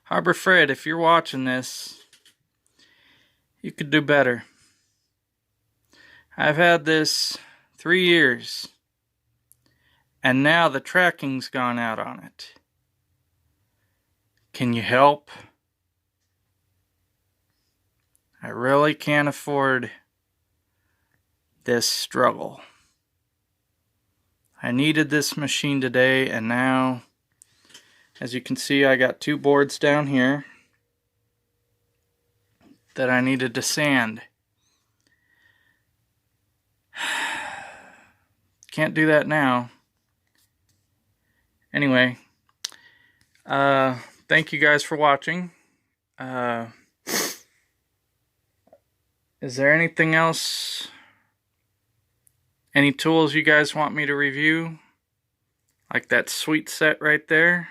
Harbor Freight, if you're watching this, you could do better. I've had this 3 years, and now the tracking's gone out on it. Can you help? I really can't afford this struggle. I needed this machine today, and now, as you can see, I got 2 boards down here that I needed to sand. Can't do that now. Anyway, thank you guys for watching. Is there anything else? Any tools you guys want me to review? Like that sweet set right there.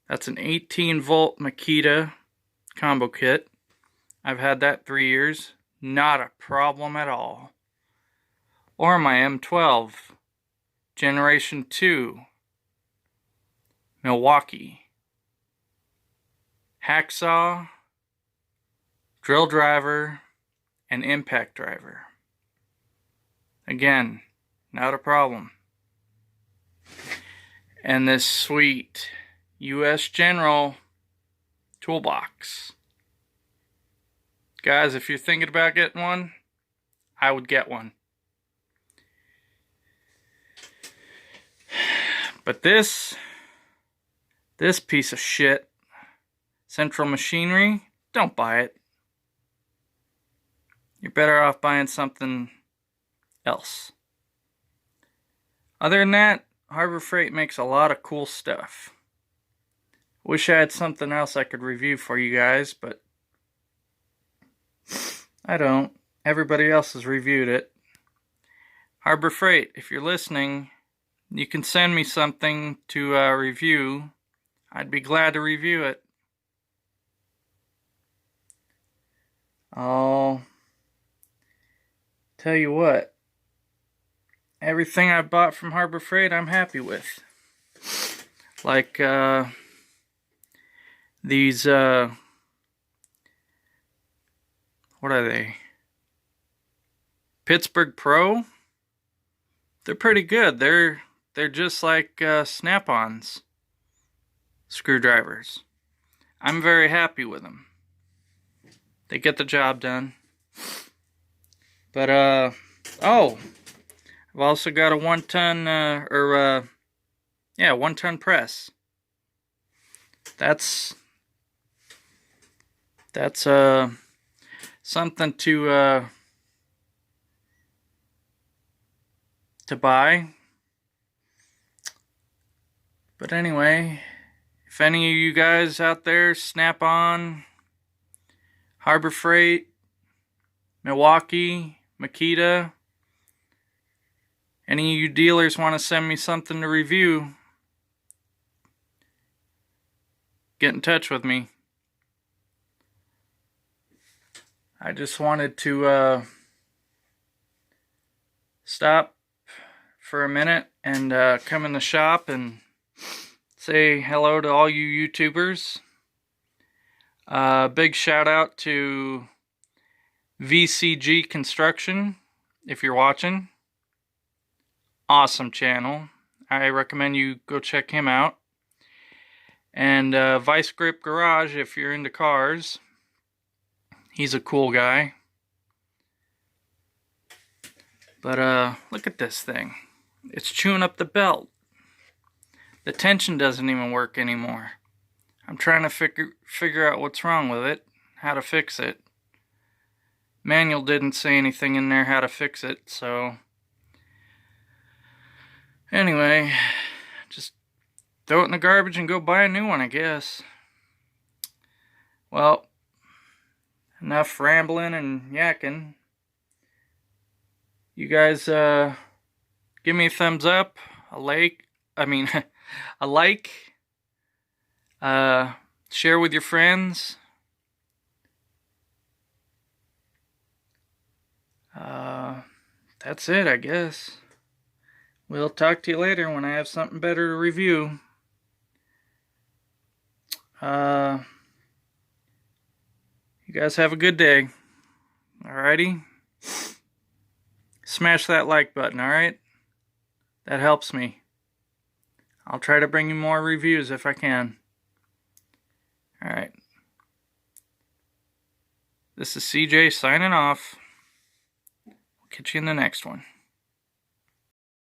That's an 18-volt Makita combo kit. I've had that 3 years. Not a problem at all. Or my M12 Generation 2 Milwaukee hacksaw, drill driver, and impact driver. Again, not a problem. And this sweet US General toolbox. Guys, if you're thinking about getting one, I would get one. But this piece of shit, Central Machinery, don't buy it. You're better off buying something else. Other than that, Harbor Freight makes a lot of cool stuff. Wish I had something else I could review for you guys, but I don't. Everybody else has reviewed it. Harbor Freight, if you're listening, you can send me something to review. I'd be glad to review it. I'll tell you what. Everything I bought from Harbor Freight, I'm happy with. Like these, what are they? Pittsburgh Pro. They're pretty good. They're just like Snap-ons screwdrivers. I'm very happy with them. They get the job done. But oh, I've also got a 1-ton 1-ton press. That's something to buy. But anyway, if any of you guys out there, Snap-on, Harbor Freight, Milwaukee, Makita, any of you dealers want to send me something to review, get in touch with me. I just wanted to stop for a minute and come in the shop and say hello to all you YouTubers. Big shout out to VCG Construction, if you're watching. Awesome channel. I recommend you go check him out. And Vice Grip Garage, if you're into cars. He's a cool guy. But look at this thing. It's chewing up the belt. The tension doesn't even work anymore. I'm trying to figure out what's wrong with it, how to fix it. Manual didn't say anything in there how to fix it, so anyway, just throw it in the garbage and go buy a new one, I guess. Well, enough rambling and yakking. You guys give me a thumbs up, a like, share with your friends. That's it, I guess. We'll talk to you later when I have something better to review. You guys have a good day. Alrighty? Smash that like button, alright? That helps me. I'll try to bring you more reviews if I can. Alright. This is CJ signing off. Catch you in the next one.